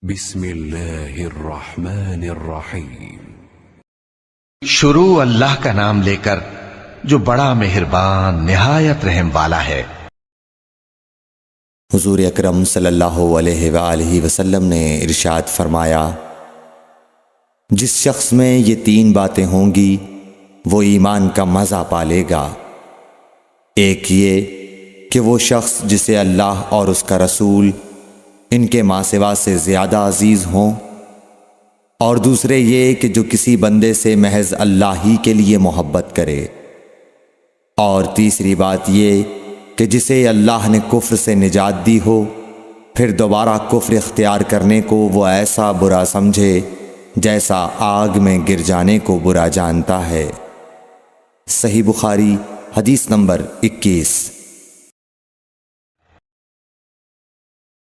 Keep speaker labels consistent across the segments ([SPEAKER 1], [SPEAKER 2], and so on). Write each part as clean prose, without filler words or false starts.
[SPEAKER 1] بسم اللہ الرحمن الرحیم۔
[SPEAKER 2] شروع اللہ کا نام لے کر جو بڑا مہربان نہایت رحم والا ہے۔
[SPEAKER 3] حضور اکرم صلی اللہ علیہ وآلہ وسلم نے ارشاد فرمایا، جس شخص میں یہ 3 باتیں ہوں گی وہ ایمان کا مزہ پالے گا۔ ایک یہ کہ وہ شخص جسے اللہ اور اس کا رسول ان کے ماں سوا سے زیادہ عزیز ہوں، اور دوسرے یہ کہ جو کسی بندے سے محض اللہ ہی کے لیے محبت کرے، اور تیسری بات یہ کہ جسے اللہ نے کفر سے نجات دی ہو پھر دوبارہ کفر اختیار کرنے کو وہ ایسا برا سمجھے جیسا آگ میں گر جانے کو برا جانتا ہے۔ صحیح بخاری حدیث نمبر 21۔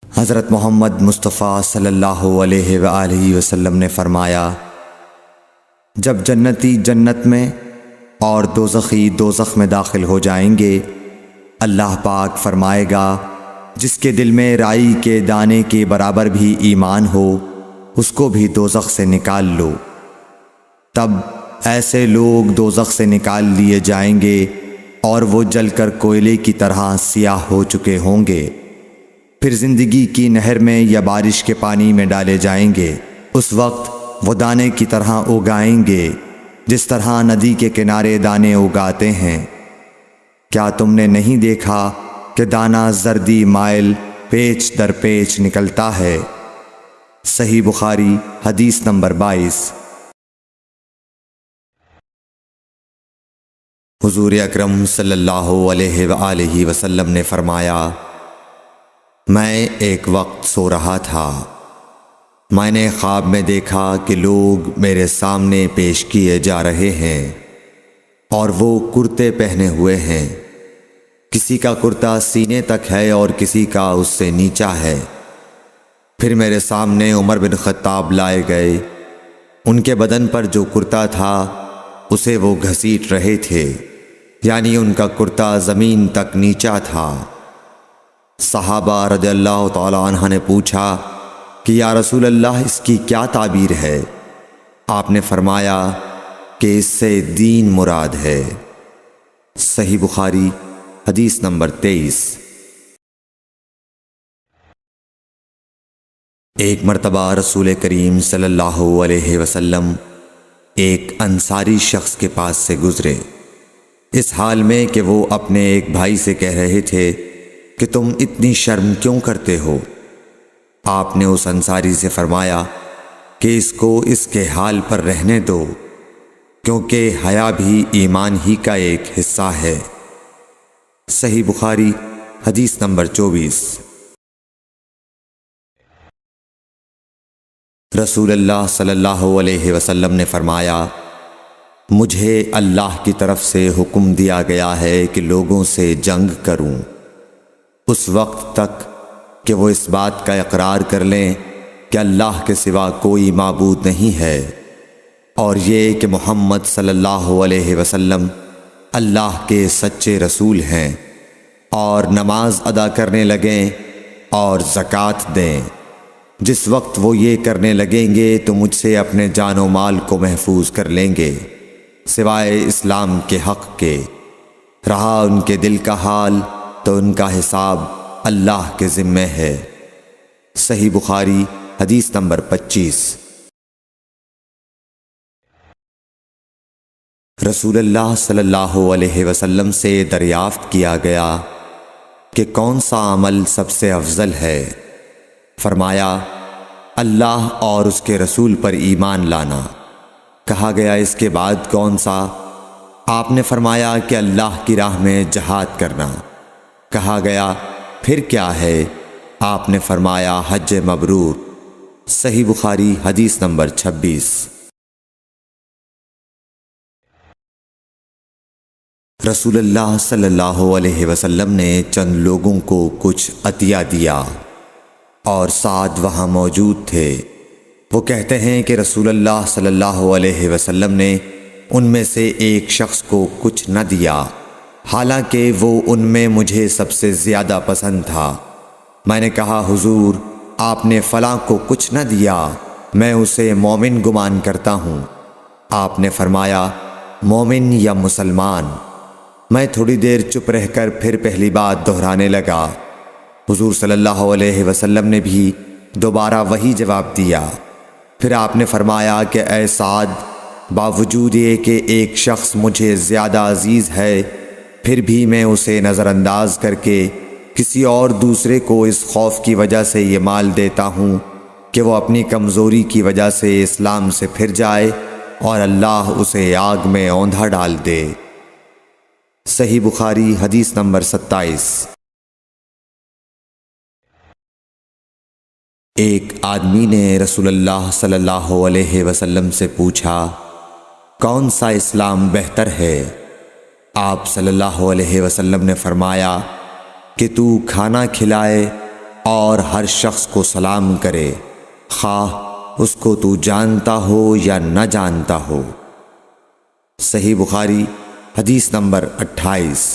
[SPEAKER 3] حضرت محمد مصطفیٰ صلی اللہ علیہ وآلہ وسلم نے فرمایا، جب جنتی جنت میں اور دوزخی دوزخ میں داخل ہو جائیں گے، اللہ پاک فرمائے گا جس کے دل میں رائی کے دانے کے برابر بھی ایمان ہو اس کو بھی دوزخ سے نکال لو۔ تب ایسے لوگ دوزخ سے نکال لیے جائیں گے اور وہ جل کر کوئلے کی طرح سیاہ ہو چکے ہوں گے، پھر زندگی کی نہر میں یا بارش کے پانی میں ڈالے جائیں گے۔ اس وقت وہ دانے کی طرح اگائیں گے جس طرح ندی کے کنارے دانے اگاتے ہیں۔ کیا تم نے نہیں دیکھا کہ دانہ زردی مائل پیچ در پیچ نکلتا ہے؟ صحیح بخاری حدیث نمبر 22۔ حضور اکرم صلی اللہ علیہ وآلہ وسلم نے فرمایا، میں ایک وقت سو رہا تھا، میں نے خواب میں دیکھا کہ لوگ میرے سامنے پیش کیے جا رہے ہیں اور وہ کرتے پہنے ہوئے ہیں، کسی کا کرتا سینے تک ہے اور کسی کا اس سے نیچا ہے۔ پھر میرے سامنے عمر بن خطاب لائے گئے، ان کے بدن پر جو کرتا تھا اسے وہ گھسیٹ رہے تھے، یعنی ان کا کرتا زمین تک نیچا تھا۔ صحابہ رضی اللہ تعالی عنہ نے پوچھا کہ یا رسول اللہ اس کی کیا تعبیر ہے؟ آپ نے فرمایا کہ اس سے دین مراد ہے۔ صحیح بخاری حدیث نمبر 23۔ ایک مرتبہ رسول کریم صلی اللہ علیہ وسلم ایک انصاری شخص کے پاس سے گزرے، اس حال میں کہ وہ اپنے ایک بھائی سے کہہ رہے تھے کہ تم اتنی شرم کیوں کرتے ہو؟ آپ نے اس انصاری سے فرمایا کہ اس کو اس کے حال پر رہنے دو، کیونکہ حیا بھی ایمان ہی کا ایک حصہ ہے۔ صحیح بخاری حدیث نمبر 24۔ رسول اللہ صلی اللہ علیہ وسلم نے فرمایا، مجھے اللہ کی طرف سے حکم دیا گیا ہے کہ لوگوں سے جنگ کروں اس وقت تک کہ وہ اس بات کا اقرار کر لیں کہ اللہ کے سوا کوئی معبود نہیں ہے، اور یہ کہ محمد صلی اللہ علیہ وسلم اللہ کے سچے رسول ہیں، اور نماز ادا کرنے لگیں اور زکوٰۃ دیں۔ جس وقت وہ یہ کرنے لگیں گے تو مجھ سے اپنے جان و مال کو محفوظ کر لیں گے سوائے اسلام کے حق کے۔ رہا ان کے دل کا حال تو ان کا حساب اللہ کے ذمے ہے۔ صحیح بخاری حدیث نمبر 25۔ رسول اللہ صلی اللہ علیہ وسلم سے دریافت کیا گیا کہ کون سا عمل سب سے افضل ہے؟ فرمایا، اللہ اور اس کے رسول پر ایمان لانا۔ کہا گیا اس کے بعد کون سا؟ آپ نے فرمایا کہ اللہ کی راہ میں جہاد کرنا۔ کہا گیا پھر کیا ہے؟ آپ نے فرمایا حج مبرور۔ صحیح بخاری حدیث نمبر 26۔ رسول اللہ صلی اللہ علیہ وسلم نے چند لوگوں کو کچھ عطیہ دیا اور سعد وہاں موجود تھے۔ وہ کہتے ہیں کہ رسول اللہ صلی اللہ علیہ وسلم نے ان میں سے ایک شخص کو کچھ نہ دیا، حالانکہ وہ ان میں مجھے سب سے زیادہ پسند تھا۔ میں نے کہا حضور آپ نے فلاں کو کچھ نہ دیا، میں اسے مومن گمان کرتا ہوں۔ آپ نے فرمایا مومن یا مسلمان؟ میں تھوڑی دیر چپ رہ کر پھر پہلی بات دہرانے لگا۔ حضور صلی اللہ علیہ وسلم نے بھی دوبارہ وہی جواب دیا۔ پھر آپ نے فرمایا کہ اے سعد، باوجود یہ کہ ایک شخص مجھے زیادہ عزیز ہے، پھر بھی میں اسے نظر انداز کر کے کسی اور دوسرے کو اس خوف کی وجہ سے یہ مال دیتا ہوں کہ وہ اپنی کمزوری کی وجہ سے اسلام سے پھر جائے اور اللہ اسے آگ میں اوندھا ڈال دے۔ صحیح بخاری حدیث نمبر 27۔ ایک آدمی نے رسول اللہ صلی اللہ علیہ وسلم سے پوچھا کون سا اسلام بہتر ہے؟ آپ صلی اللہ علیہ وسلم نے فرمایا کہ تو کھانا کھلائے اور ہر شخص کو سلام کرے، خواہ اس کو تو جانتا ہو یا نہ جانتا ہو۔ صحیح بخاری حدیث نمبر 28۔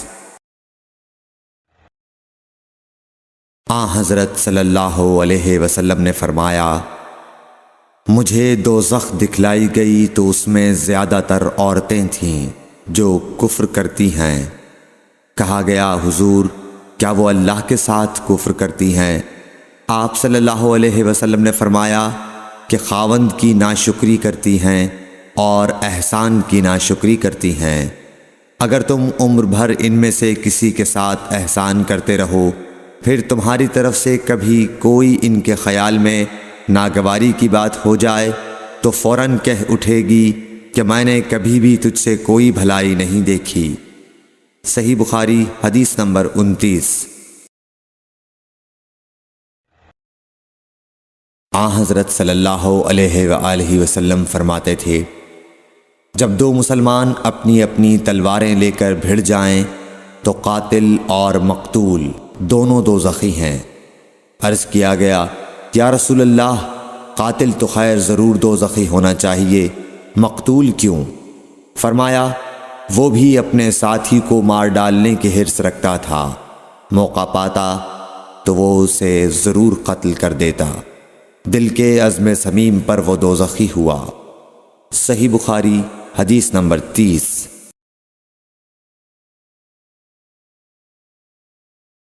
[SPEAKER 3] آن حضرت صلی اللہ علیہ وسلم نے فرمایا مجھے دوزخ دکھلائی گئی تو اس میں زیادہ تر عورتیں تھیں جو کفر کرتی ہیں۔ کہا گیا حضور کیا وہ اللہ کے ساتھ کفر کرتی ہیں؟ آپ صلی اللہ علیہ وسلم نے فرمایا کہ خاوند کی ناشکری کرتی ہیں اور احسان کی ناشکری کرتی ہیں۔ اگر تم عمر بھر ان میں سے کسی کے ساتھ احسان کرتے رہو، پھر تمہاری طرف سے کبھی کوئی ان کے خیال میں ناگواری کی بات ہو جائے تو فوراً کہہ اٹھے گی کہ میں نے کبھی بھی تجھ سے کوئی بھلائی نہیں دیکھی۔ صحیح بخاری حدیث نمبر 29۔ آن حضرت صلی اللہ علیہ وآلہ وسلم فرماتے تھے جب دو مسلمان اپنی اپنی تلواریں لے کر بھڑ جائیں تو قاتل اور مقتول دونوں دوزخی ہیں۔ عرض کیا گیا یا رسول اللہ، قاتل تو خیر ضرور دوزخی ہونا چاہیے، مقتول کیوں؟ فرمایا وہ بھی اپنے ساتھی کو مار ڈالنے کی حرص رکھتا تھا، موقع پاتا تو وہ اسے ضرور قتل کر دیتا، دل کے عزم صمیم پر وہ دوزخی ہوا۔ صحیح بخاری حدیث نمبر 30۔